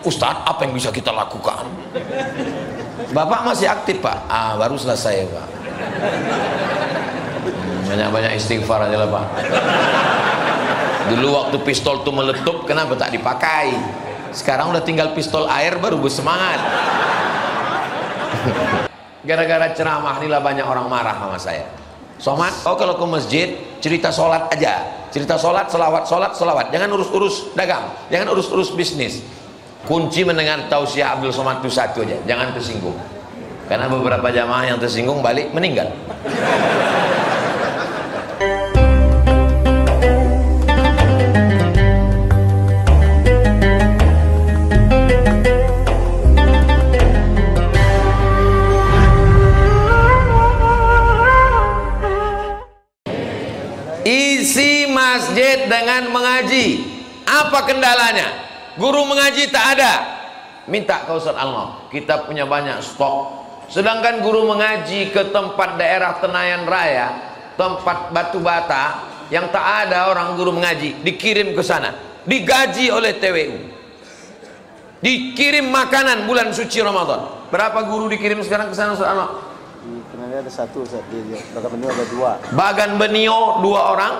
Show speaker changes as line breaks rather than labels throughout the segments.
Ustadz, apa yang bisa kita lakukan? Bapak masih aktif, Pak? Baru selesai, Pak. Banyak-banyak istighfar aja lah, Pak. Dulu waktu pistol tuh meletup, kenapa tak dipakai? Sekarang udah tinggal pistol air, baru bersemangat. Gara-gara ceramah inilah banyak orang marah sama saya. Somad, kalau ke masjid cerita sholat aja, cerita sholat, selawat. Jangan urus-urus dagang, jangan urus-urus bisnis. Kunci mendengar tausiah Abdul Somad itu satu aja, jangan tersinggung. Karena beberapa jamaah yang tersinggung balik meninggal. Isi masjid dengan mengaji. Apa kendalanya? Guru mengaji tak ada. Minta ke Ustaz Alno, kita punya banyak stok. Sedangkan guru mengaji ke tempat daerah Tenayan Raya, tempat Batu Bata, yang tak ada orang guru mengaji, dikirim ke sana, digaji oleh TWU, dikirim makanan bulan suci Ramadan. Berapa guru dikirim sekarang ke sana, Ustaz Alno?
Di Tenayan ada satu, di Bagan Benio ada dua.
Bagan Benio 2 orang,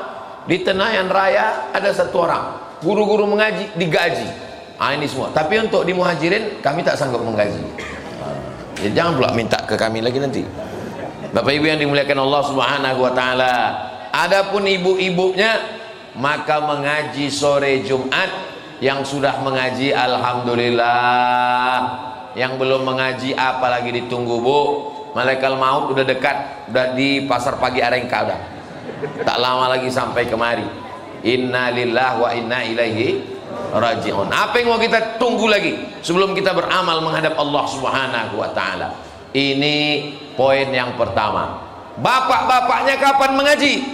di Tenayan Raya ada 1 orang. Guru-guru mengaji digaji. Ini semua. Tapi untuk di Muhajirin kami tak sanggup menggaji. Ya, jangan pula minta ke kami lagi nanti. Bapak Ibu yang dimuliakan Allah Subhanahu wa taala. Adapun ibu-ibunya maka mengaji sore Jumat. Yang sudah mengaji alhamdulillah. Yang belum mengaji apalagi ditunggu, Bu. Malaikat maut udah dekat, udah di pasar pagi Arengka udah. Tak lama lagi sampai kemari. Inna lillahi wa inna ilaihi raji'un. Apa yang mau kita tunggu lagi sebelum kita beramal menghadap Allah Subhanahu wa taala? Ini poin yang pertama. Bapak-bapaknya kapan mengaji?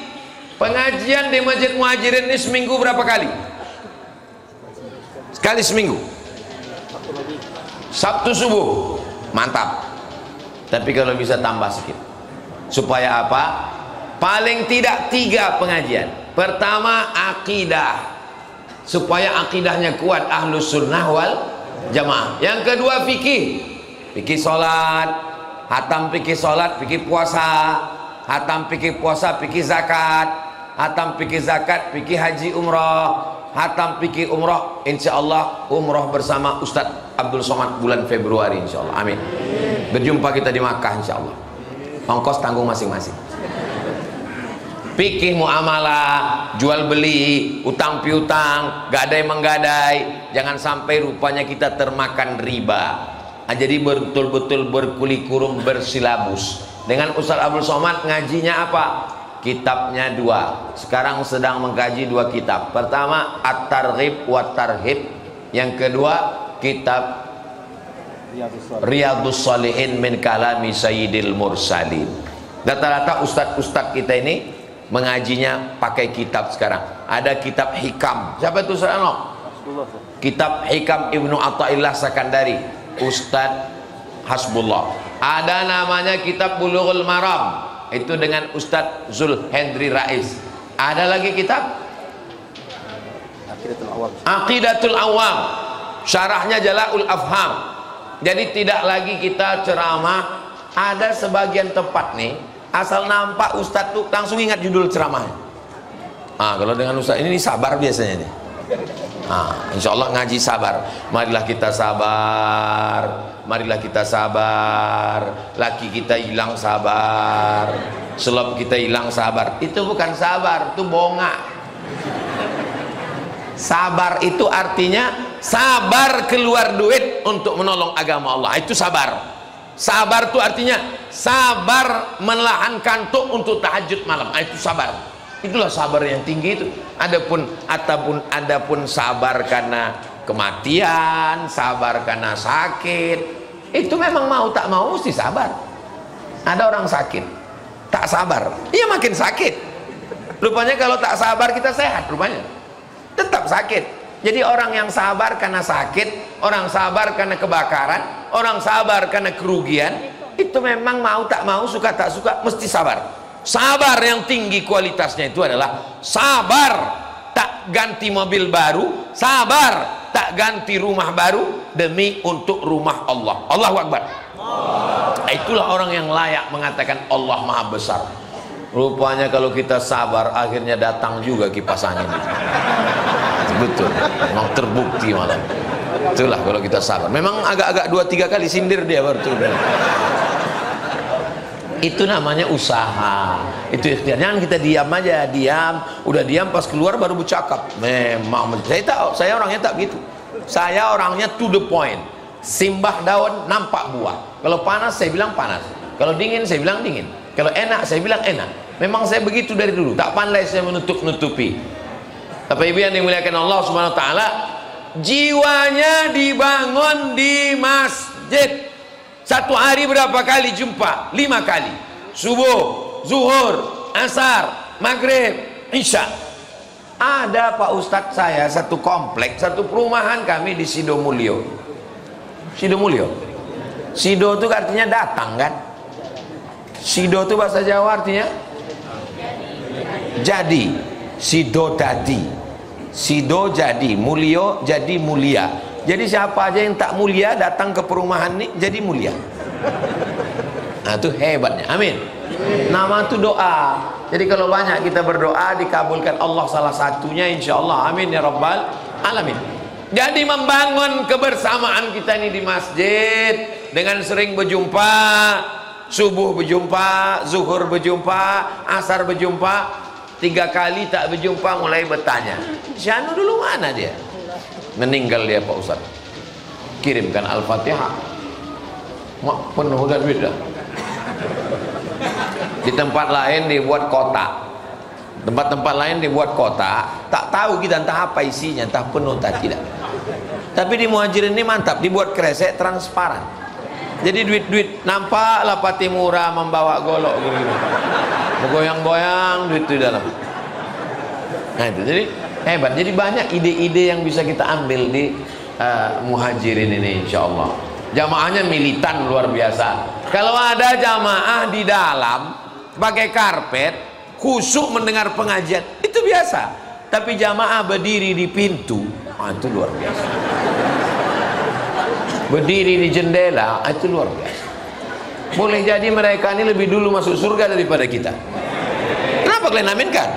Pengajian di Masjid Muhajirin ini seminggu berapa kali? Sekali seminggu. Sabtu subuh. Mantap. Tapi kalau bisa tambah sedikit. Supaya apa? Paling tidak 3 pengajian. Pertama, akidah, supaya akidahnya kuat, ahlus sunnah wal jamaah. Yang kedua, fikih, fikih sholat, hatam fikih sholat, fikih puasa, hatam fikih puasa, fikih zakat, hatam fikih zakat, fikih haji umrah, hatam fikih umrah. Insya Allah umrah bersama Ustadz Abdul Somad bulan Februari, insya Allah. Amin. Berjumpa kita di Makkah, insya Allah. Ongkos tanggung masing-masing. Fikih muamalah, jual beli, utang piutang, gadai menggadai, jangan sampai rupanya kita termakan riba. Jadi betul-betul berkulikurung, bersilabus. Dengan Ustaz Abdul Somad ngajinya apa? Kitabnya 2. Sekarang sedang mengkaji 2 kitab. Pertama At-Targhib wa Tarhib. Yang kedua kitab Riyadhus Shalihin min kalami Sayyidil Mursalin. Rata-rata ustadz-ustadz kita ini mengajinya pakai kitab sekarang. Ada kitab hikam. Siapa itu Ustaz Anok? Kitab hikam Ibnu Athaillah Sakandari, Ustadz Hasbullah. Ada namanya kitab Bulughul Maram, itu dengan Ustadz Zul Hendri Rais. Ada lagi kitab Aqidatul Awam, syarahnya Jala'ul Afham. Jadi tidak lagi kita ceramah. Ada sebagian tempat nih, asal nampak Ustadz tuh langsung ingat judul ceramahnya. Kalau dengan Ustadz ini sabar biasanya nih. Insya Allah ngaji sabar. Marilah kita sabar, marilah kita sabar. Laki kita hilang sabar, selop kita hilang sabar. Itu bukan sabar, itu bongak. Sabar itu artinya sabar keluar duit untuk menolong agama Allah. Itu sabar. Sabar itu artinya sabar menahan kantuk untuk tahajud malam. Itu sabar. Itulah sabar yang tinggi itu. Adapun sabar karena kematian, sabar karena sakit, itu memang mau tak mau mesti sabar. Ada orang sakit tak sabar, ia makin sakit. Rupanya kalau tak sabar kita sehat, rupanya tetap sakit. Jadi orang yang sabar karena sakit, orang sabar karena kebakaran, orang sabar karena kerugian, itu memang mau tak mau, suka tak suka, mesti sabar. Sabar yang tinggi kualitasnya itu adalah sabar tak ganti mobil baru, sabar tak ganti rumah baru demi untuk rumah Allah. Allahu Akbar. Itulah orang yang layak mengatakan Allah Maha Besar. Rupanya kalau kita sabar, akhirnya datang juga kipas angin. Betul, memang terbukti malam. Itulah kalau kita sabar. Memang agak-agak 2-3 kali sindir dia baru tuh. Itu namanya usaha. Itu ikhtiar. Jangan kita diam aja, diam. Udah diam, pas keluar baru bercakap. Memang saya tahu, saya orangnya tak gitu. Saya orangnya to the point. Simbah daun, nampak buah. Kalau panas saya bilang panas. Kalau dingin saya bilang dingin. Kalau enak saya bilang enak. Memang saya begitu dari dulu. Tak pandai saya menutup-nutupi. Tapi ibu yang dimuliakan Allah Subhanahu wa taala, jiwanya dibangun di masjid. Satu hari berapa kali jumpa? 5 kali. Subuh, zuhur, asar, maghrib, isya. Ada Pak Ustadz saya satu kompleks, satu perumahan kami di Sidomulyo. Sidomulyo. Sido itu artinya datang kan? Sido itu bahasa Jawa artinya jadi. Sido dadi. Sido jadi, mulio jadi mulia. Jadi siapa aja yang tak mulia datang ke perumahan ini jadi mulia. Nah itu hebatnya. Amin. Nama itu doa. Jadi kalau banyak kita berdoa dikabulkan Allah salah satunya insyaallah. Amin ya rabbal alamin. Jadi membangun kebersamaan kita ini di masjid dengan sering berjumpa, subuh berjumpa, zuhur berjumpa, asar berjumpa. 3 kali tak berjumpa mulai bertanya, Syanu dulu mana dia? Meninggal dia Pak Ustaz. Kirimkan Al-Fatihah. Mak penuh dan duit dah. Di tempat lain dibuat kotak. Tempat-tempat lain dibuat kotak. Tak tahu kita entah apa isinya, entah penuh tak tidak. Tapi di Muhajirin ini mantap, dibuat kresek transparan. Jadi duit-duit nampaklah pati murah membawa golok gini. Bergoyang-goyang duit di dalam. Nah itu jadi hebat. Jadi banyak ide-ide yang bisa kita ambil di Muhajirin ini insyaallah. Jamaahnya militan luar biasa. Kalau ada jamaah di dalam pakai karpet khusyuk mendengar pengajian itu biasa. Tapi jamaah berdiri di pintu, itu luar biasa. Berdiri di jendela, itu luar biasa. Boleh jadi mereka ini lebih dulu masuk surga daripada kita. Kenapa kalian aminkan?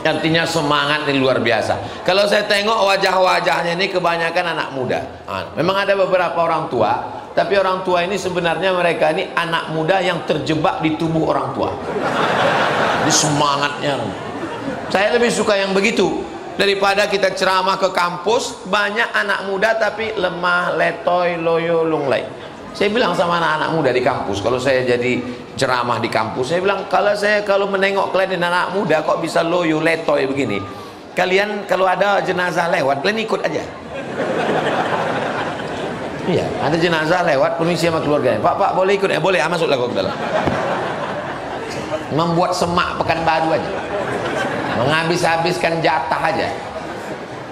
Artinya semangat ini luar biasa. Kalau saya tengok wajah-wajahnya ini kebanyakan anak muda. Memang ada beberapa orang tua, tapi orang tua ini sebenarnya mereka ini anak muda yang terjebak di tubuh orang tua. Ini semangatnya. Saya lebih suka yang begitu daripada kita ceramah ke kampus banyak anak muda tapi lemah, letoy, loyo, lunglai. Saya bilang sama anak-anak muda di kampus, kalau saya jadi ceramah di kampus, saya bilang kalau menengok kalian anak muda kok bisa loyo, letoy begini, kalian kalau ada jenazah lewat kalian ikut aja. Iya, ada jenazah lewat, permisi sama keluarganya, Pak boleh ikut? Boleh, masuklah kau ke dalam. Membuat semak Pekanbaru aja, menghabis-habiskan jatah aja.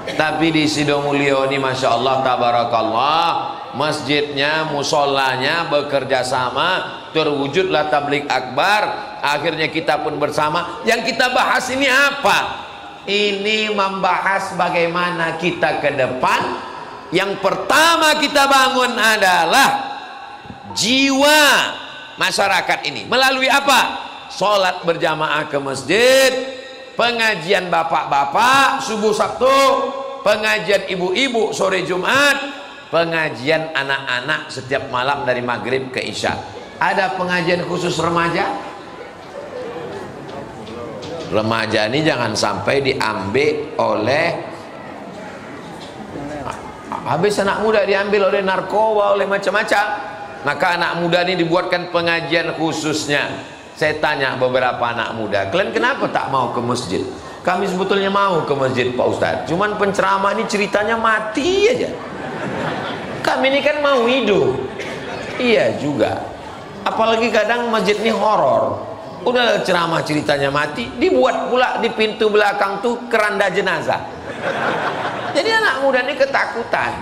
Tapi di Sidomulyo ini Masya Allah tabarakallah, masjidnya, musolanya bekerja sama, terwujudlah tabligh akbar. Akhirnya kita pun bersama. Yang kita bahas ini apa? Ini membahas bagaimana kita ke depan. Yang pertama kita bangun adalah jiwa masyarakat ini. Melalui apa? Sholat berjamaah ke masjid, pengajian bapak-bapak subuh Sabtu, pengajian ibu-ibu sore Jumat, pengajian anak-anak setiap malam dari maghrib ke isya. Ada pengajian khusus remaja. Remaja ini jangan sampai diambil oleh habis anak muda diambil oleh narkoba, oleh macam-macam. Maka anak muda ini dibuatkan pengajian khususnya. Saya tanya beberapa anak muda, kalian kenapa tak mau ke masjid? Kami sebetulnya mau ke masjid Pak Ustadz, cuman penceramah ini ceritanya mati aja. Kami ini kan mau hidup. Iya juga. Apalagi kadang masjid ini horor. Udah ceramah ceritanya mati, dibuat pula di pintu belakang tuh keranda jenazah. Jadi anak muda ini ketakutan.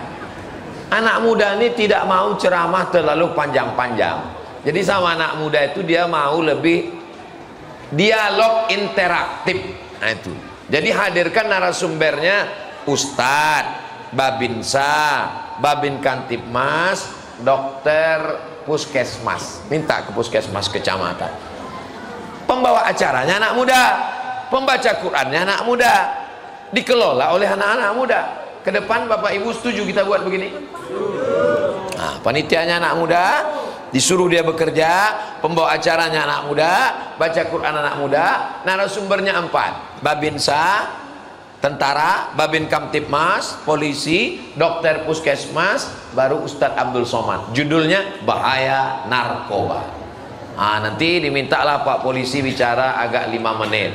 Anak muda ini tidak mau ceramah terlalu panjang-panjang. Jadi sama anak muda itu dia mau lebih dialog interaktif. Nah itu. Jadi hadirkan narasumbernya Ustadz, Babinsa, Babin Kantipmas, dokter puskesmas. Minta ke puskesmas kecamatan. Pembawa acaranya anak muda, pembaca Qurannya anak muda, dikelola oleh anak-anak muda. Ke depan Bapak Ibu setuju kita buat begini? Nah, panitianya anak muda, disuruh dia bekerja, pembawa acaranya anak muda, baca Quran anak muda, narasumbernya 4, Babinsa, tentara, Babin Kamtipmas, polisi, dokter puskesmas, baru Ustadz Abdul Somad. Judulnya Bahaya Narkoba. Nanti dimintalah Pak polisi bicara agak 5 menit.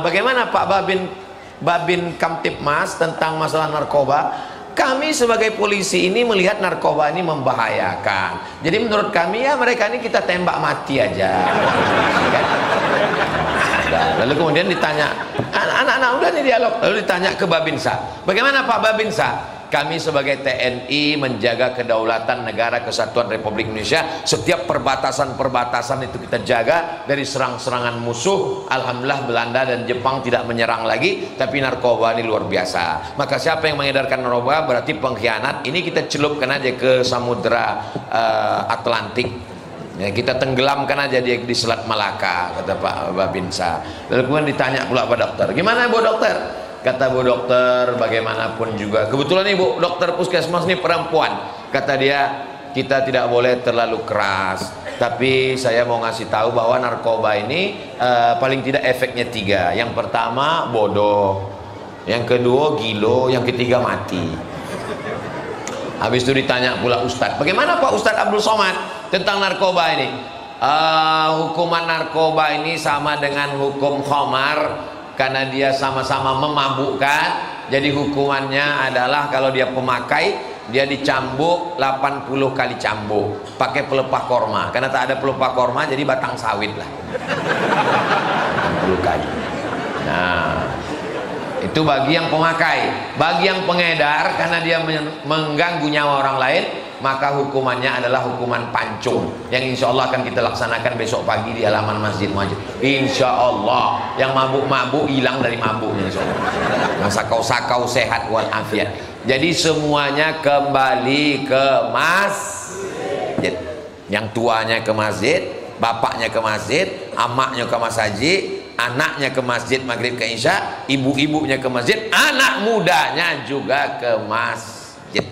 Bagaimana Pak Babin Kamtipmas tentang masalah narkoba? Kami sebagai polisi ini melihat narkoba ini membahayakan. Jadi menurut kami ya mereka ini kita tembak mati aja. Lalu kemudian ditanya, anak-anak udah nih dialog. Lalu ditanya ke Babinsa, bagaimana Pak Babinsa? Kami sebagai TNI menjaga kedaulatan negara kesatuan Republik Indonesia. Setiap perbatasan-perbatasan itu kita jaga dari serang-serangan musuh. Alhamdulillah Belanda dan Jepang tidak menyerang lagi. Tapi narkoba ini luar biasa. Maka siapa yang mengedarkan narkoba berarti pengkhianat. Ini kita celupkan aja ke samudera Atlantik. Ya, kita tenggelamkan aja dia di Selat Malaka, kata Pak Babinsa. Lalu kemudian ditanya pula Pak Dokter, gimana Bu Dokter? Kata Bu Dokter, bagaimanapun juga, kebetulan Ibu Dokter puskesmas ini perempuan. Kata dia, kita tidak boleh terlalu keras. Tapi saya mau ngasih tahu bahwa narkoba ini paling tidak efeknya 3. Yang pertama bodoh, yang kedua gilo, yang ketiga mati. Habis itu ditanya pula Ustadz, bagaimana Pak Ustadz Abdul Somad tentang narkoba ini? Hukuman narkoba ini sama dengan hukum khamar, karena dia sama-sama memabukkan. Jadi hukumannya adalah kalau dia pemakai, dia dicambuk 80 kali cambuk pakai pelepah korma. Karena tak ada pelepah korma, jadi batang sawit lah. 80 kali. Nah, itu bagi yang pemakai. Bagi yang pengedar, karena dia mengganggu nyawa orang lain, maka hukumannya adalah hukuman pancung, yang insya Allah akan kita laksanakan besok pagi di halaman Masjid Muhajir. Insya Allah yang mabuk-mabuk hilang dari mabuknya, insya Allah. Yang sakau-sakau sehat walafiat. Jadi semuanya kembali ke masjid. Yang tuanya ke masjid, bapaknya ke masjid, amaknya ke masjid, anaknya ke masjid maghrib ke isya, ibu-ibunya ke masjid, anak mudanya juga ke masjid.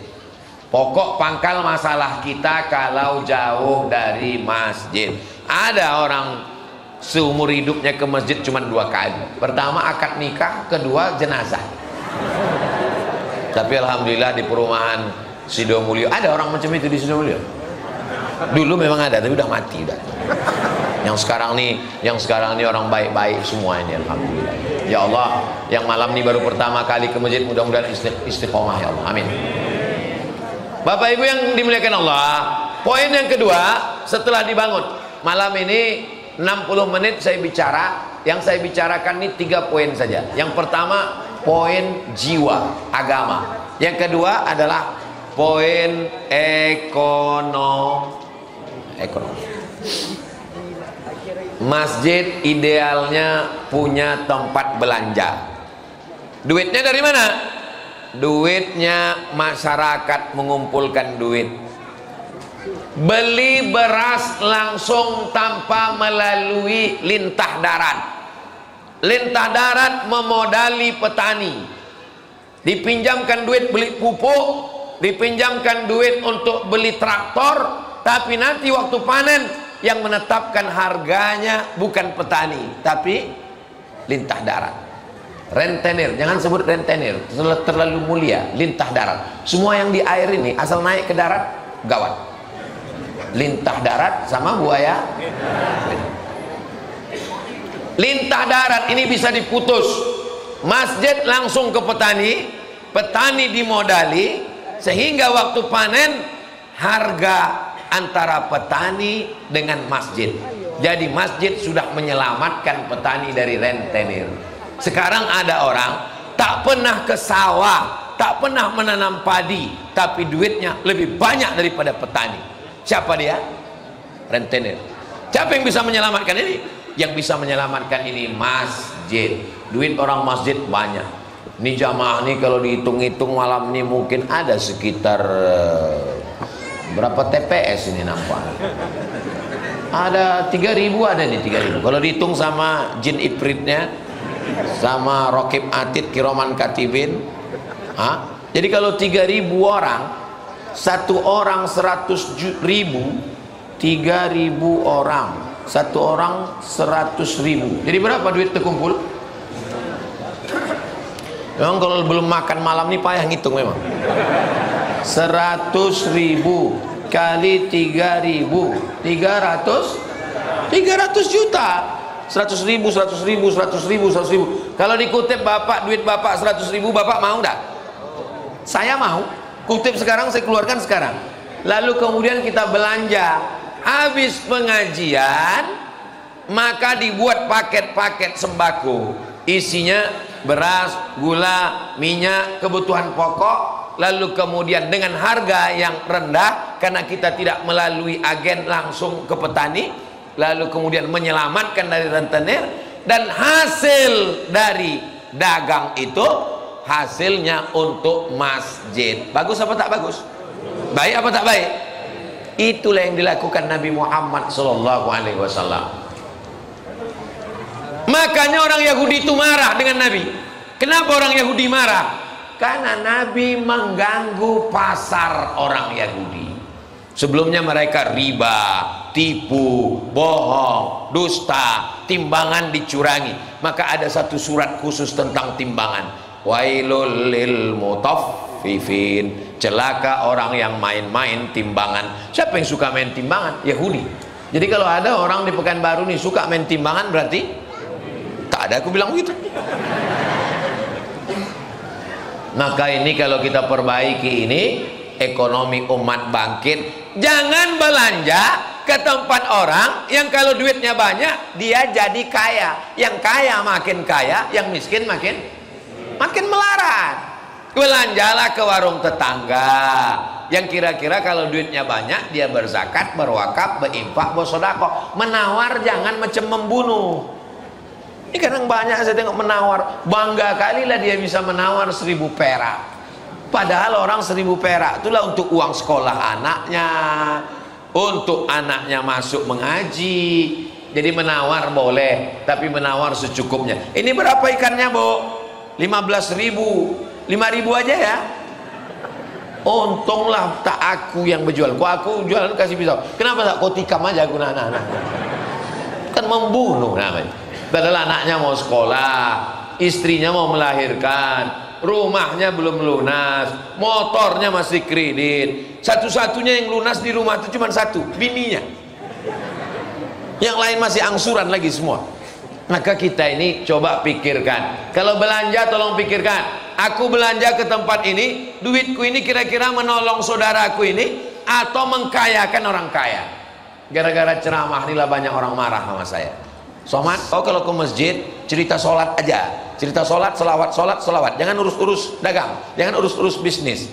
Pokok pangkal masalah kita kalau jauh dari masjid. Ada orang seumur hidupnya ke masjid cuma 2 kali. Pertama akad nikah, kedua jenazah. Tapi alhamdulillah di perumahan Sidomulyo ada orang macam itu di Sidomulyo. Dulu memang ada, tapi udah mati udah. Yang sekarang nih orang baik-baik semua ini, alhamdulillah. Ya Allah, yang malam ini baru pertama kali ke masjid, mudah-mudahan istiqomah ya Allah, amin. Bapak Ibu yang dimuliakan Allah, poin yang kedua setelah dibangun malam ini 60 menit saya bicara. Yang saya bicarakan ini 3 poin saja. Yang pertama poin jiwa agama, yang kedua adalah poin ekonomi. Masjid idealnya punya tempat belanja. Duitnya dari mana? Duitnya masyarakat mengumpulkan duit. Beli beras langsung tanpa melalui lintah darat. Lintah darat memodali petani. Dipinjamkan duit beli pupuk, dipinjamkan duit untuk beli traktor, tapi nanti waktu panen yang menetapkan harganya bukan petani, tapi lintah darat. Rentenir, jangan sebut rentenir, terlalu mulia. Lintah darat. Semua yang di air ini asal naik ke darat gawat. Lintah darat sama buaya. Lintah darat ini bisa diputus. Masjid langsung ke petani, petani dimodali, sehingga waktu panen harga antara petani dengan masjid. Jadi masjid sudah menyelamatkan petani dari rentenir. Sekarang ada orang tak pernah ke sawah, tak pernah menanam padi, tapi duitnya lebih banyak daripada petani. Siapa dia? Rentenir. Siapa yang bisa menyelamatkan ini? Yang bisa menyelamatkan ini masjid. masjid. Duit orang masjid banyak. Ini jamaah nih kalau dihitung-hitung malam ini mungkin ada sekitar berapa TPS ini nampak? Ada 3.000, ada nih 3.000. Kalau dihitung sama jin ifritnya, sama Rokib Atid Kiroman Katibin, jadi kalau 3.000 orang, satu orang 100.000, 3.000 orang, satu orang 100.000. Jadi berapa duit terkumpul? Memang kalau belum makan malam nih payah ngitung memang. 100.000 kali 3.000, 300 juta. 100.000, 100.000, 100.000, 100.000. Kalau dikutip bapak, duit bapak 100.000, bapak mau enggak? Saya mau. Kutip sekarang, saya keluarkan sekarang. Lalu kemudian kita belanja. Habis pengajian, maka dibuat paket-paket sembako. Isinya beras, gula, minyak, kebutuhan pokok. Lalu kemudian dengan harga yang rendah, karena kita tidak melalui agen, langsung ke petani. Lalu kemudian menyelamatkan dari rentenir. Dan hasil dari dagang itu, hasilnya untuk masjid. Bagus apa tak bagus? Baik apa tak baik? Itulah yang dilakukan Nabi Muhammad SAW. Makanya orang Yahudi itu marah dengan Nabi. Kenapa orang Yahudi marah? Karena Nabi mengganggu pasar orang Yahudi. Sebelumnya mereka riba, tipu, bohong, dusta, timbangan dicurangi. Maka ada satu surat khusus tentang timbangan. Wailul lil mutaffifin. Celaka orang yang main-main timbangan. Siapa yang suka main timbangan? Yahudi. Jadi kalau ada orang di Pekanbaru nih suka main timbangan, berarti tak ada, aku bilang begitu. Maka ini kalau kita perbaiki ini, ekonomi umat bangkit. Jangan belanja ke tempat orang yang kalau duitnya banyak dia jadi kaya. Yang kaya makin kaya, yang miskin makin melarat. Belanjalah ke warung tetangga yang kira-kira kalau duitnya banyak dia berzakat, berwakaf, berinfak, bersedekah. Menawar jangan macam membunuh. Ini kadang banyak saya tengok menawar, bangga kalilah dia bisa menawar 1.000 perak. Padahal orang 1.000 perak itulah untuk uang sekolah anaknya, untuk anaknya masuk mengaji. Jadi menawar boleh, tapi menawar secukupnya. Ini berapa ikannya, Bu? 15.000, 5.000 aja ya. Untunglah tak aku yang berjual. Kok aku jualan kasih pisau. Kenapa tak kau tikam aja aku anak-anak? Kan membunuh namanya. Padahal anaknya mau sekolah, istrinya mau melahirkan, rumahnya belum lunas, motornya masih kredit. Satu-satunya yang lunas di rumah itu cuma satu, bininya. Yang lain masih angsuran lagi semua. Maka kita ini coba pikirkan. Kalau belanja tolong pikirkan. Aku belanja ke tempat ini, duitku ini kira-kira menolong saudaraku ini atau mengkayakan orang kaya. Gara-gara ceramah inilah banyak orang marah sama saya. Somat, kalau ke masjid cerita sholat aja, cerita sholat, selawat, jangan urus-urus dagang, jangan urus-urus bisnis.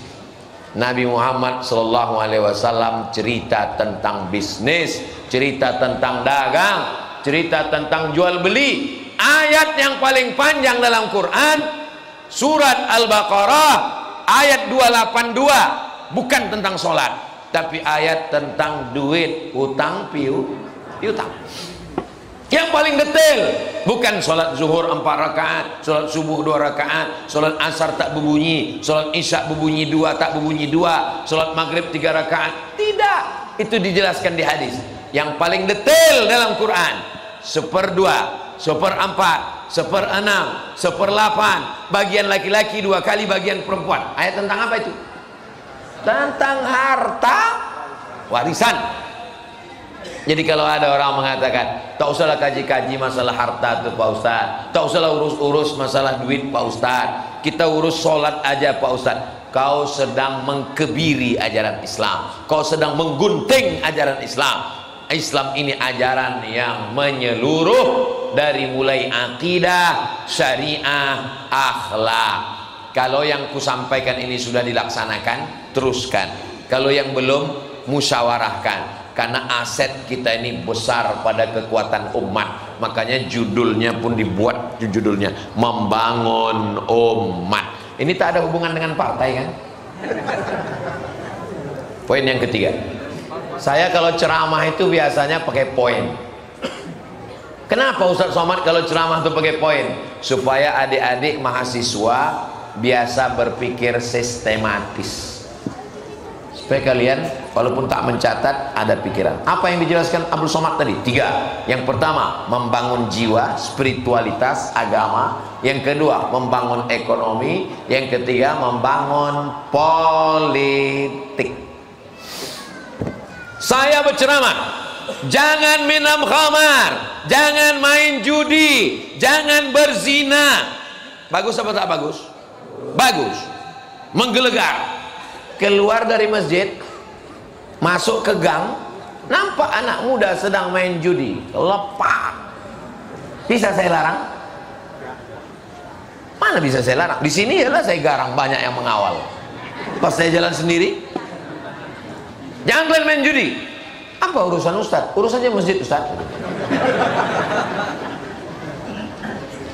Nabi Muhammad SAW cerita tentang bisnis, cerita tentang dagang, cerita tentang jual beli. Ayat yang paling panjang dalam Quran, surat Al-Baqarah, ayat 282, bukan tentang sholat, tapi ayat tentang duit, utang, piutang. Yang paling detail, bukan sholat zuhur 4 rakaat, sholat subuh 2 rakaat, sholat asar tak berbunyi, sholat isya berbunyi 2 tak berbunyi 2, sholat maghrib 3 rakaat. Tidak, itu dijelaskan di hadis. Yang paling detail dalam Quran, 1/2, 1/4, 1/6, 1/8, bagian laki-laki 2 kali bagian perempuan. Ayat tentang apa itu? Tentang harta warisan. Jadi kalau ada orang mengatakan, tak usahlah kaji-kaji masalah harta tuh Pak Ustaz, tak usahlah urus-urus masalah duit Pak Ustaz, kita urus sholat aja Pak Ustaz. Kau sedang mengkebiri ajaran Islam, kau sedang menggunting ajaran Islam. Islam ini ajaran yang menyeluruh, dari mulai akidah, syariah, akhlak. Kalau yang kusampaikan ini sudah dilaksanakan, teruskan. Kalau yang belum, musyawarahkan. Karena aset kita ini besar pada kekuatan umat. Makanya judulnya pun dibuat, judulnya Membangun Umat. Ini tak ada hubungan dengan partai kan? Poin yang ketiga, saya kalau ceramah itu biasanya pakai poin. Kenapa Ustaz Somad kalau ceramah itu pakai poin? Supaya adik-adik mahasiswa biasa berpikir sistematis, supaya kalian walaupun tak mencatat ada pikiran. Apa yang dijelaskan Abdul Somad tadi? 3. Yang pertama, membangun jiwa, spiritualitas, agama. Yang kedua, membangun ekonomi. Yang ketiga, membangun politik. Saya berceramah, jangan minum khamar, jangan main judi, jangan berzina. Bagus apa tak bagus? Bagus. Menggelegar. Keluar dari masjid, masuk ke gang, nampak anak muda sedang main judi, lepak. Bisa saya larang? Mana bisa saya larang? Di sini ialah saya garang, banyak yang mengawal. Pas saya jalan sendiri, jangan kalian main judi. Apa urusan Ustaz? Urusannya masjid Ustaz.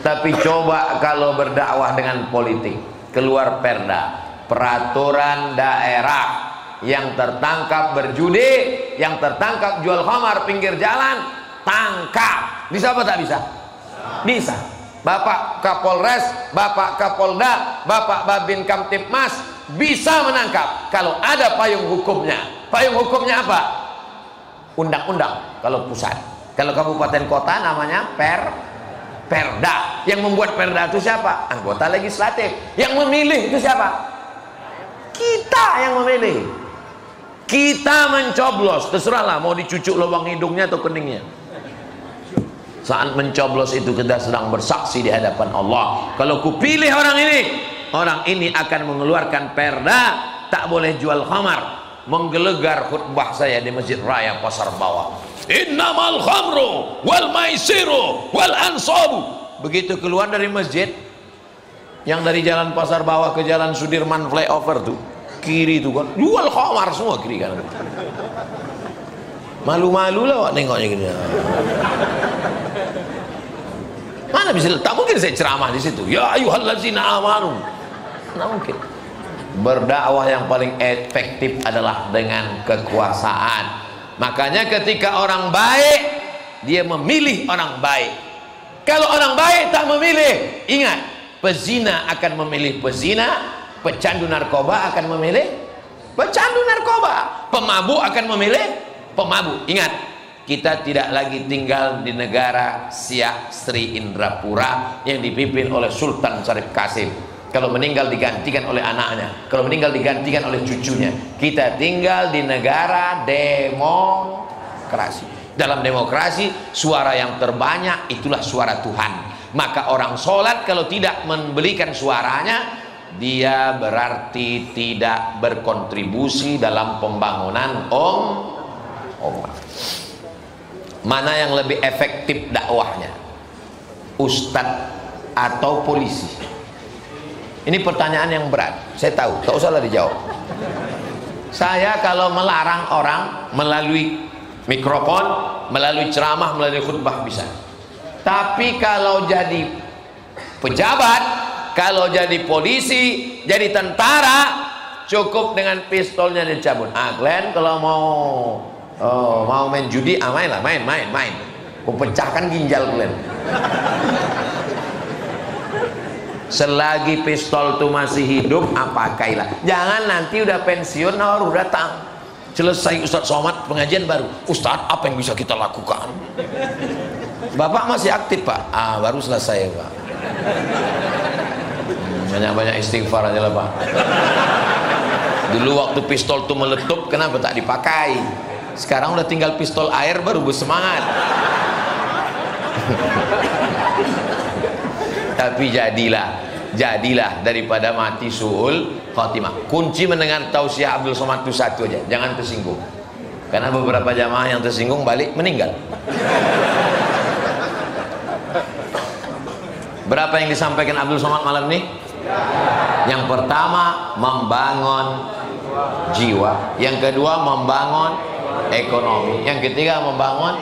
Tapi coba kalau berdakwah dengan politik, keluar perda, peraturan daerah, yang tertangkap berjudi, yang tertangkap jual khamar pinggir jalan, tangkap. Bisa apa tak bisa? Bisa. Bapak Kapolres, Bapak Kapolda, Bapak Babin Kamtipmas bisa menangkap kalau ada payung hukumnya. Payung hukumnya apa? Undang-undang kalau pusat. Kalau kabupaten kota namanya perda. Yang membuat perda itu siapa? Anggota legislatif. Yang memilih itu siapa? Kita yang memilih. Kita mencoblos, terserahlah mau dicucuk lubang hidungnya atau keningnya. Saat mencoblos itu kita sedang bersaksi di hadapan Allah. Kalau kupilih orang ini akan mengeluarkan perda, tak boleh jual khamar. Menggelegar khutbah saya di Masjid Raya Pasar Bawah. Innamal khamru wal maisiru wal ansabu. Begitu keluar dari masjid, yang dari jalan Pasar Bawah ke jalan Sudirman flyover tuh, kiri tuh kan, jual khamar semua kiri kanan. Malu-malu lah wak nengoknya gini. Mana bisa? Tak mungkin saya ceramah di situ. Ya ayyuhallazina amanu. Tidak mungkin. Berdakwah yang paling efektif adalah dengan kekuasaan. Makanya ketika orang baik, dia memilih orang baik. Kalau orang baik tak memilih, ingat, pezina akan memilih pezina, pecandu narkoba akan memilih pecandu narkoba, pemabuk akan memilih pemabuk. Ingat, kita tidak lagi tinggal di negara Siak Sri Indrapura yang dipimpin oleh Sultan Syarif Qasim. Kalau meninggal digantikan oleh anaknya, kalau meninggal digantikan oleh cucunya. Kita tinggal di negara demokrasi. Dalam demokrasi, suara yang terbanyak itulah suara Tuhan. Maka orang sholat kalau tidak memberikan suaranya, dia berarti tidak berkontribusi dalam pembangunan umat. Mana yang lebih efektif dakwahnya? Ustadz atau polisi? Ini pertanyaan yang berat, saya tahu, tak usahlah dijawab. Saya kalau melarang orang melalui mikrofon, melalui ceramah, melalui khutbah bisa. Tapi kalau jadi pejabat, kalau jadi polisi, jadi tentara, cukup dengan pistolnya dicabut. Glenn kalau mau main judi, mainlah, main. Ku pecahkan ginjal Glenn. Selagi pistol itu masih hidup, pakailah. Jangan nanti udah pensiun, baru datang. Selesai Ustaz Somad pengajian baru, Ustaz apa yang bisa kita lakukan? Bapak masih aktif Pak? Baru selesai Pak. Banyak-banyak istighfar aja lah Pak. Dulu waktu pistol itu meletup, kenapa tak dipakai? Sekarang udah tinggal pistol air baru bersemangat. Tapi jadilah daripada mati su'ul khatimah. Kunci mendengar tausiah Abdul Somad itu satu aja, jangan tersinggung. Karena beberapa jamaah yang tersinggung balik meninggal. Berapa yang disampaikan Abdul Somad malam ini? Yang pertama membangun jiwa, yang kedua membangun ekonomi, yang ketiga membangun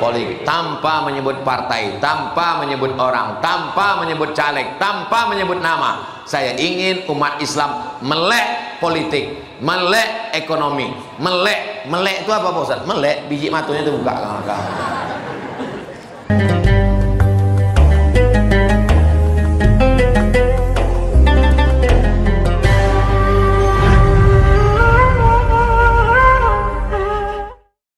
politik, tanpa menyebut partai, tanpa menyebut orang, tanpa menyebut caleg, tanpa menyebut nama. Saya ingin umat Islam melek politik, melek ekonomi, melek itu apa Pak Ustaz? Melek biji matunya itu buka.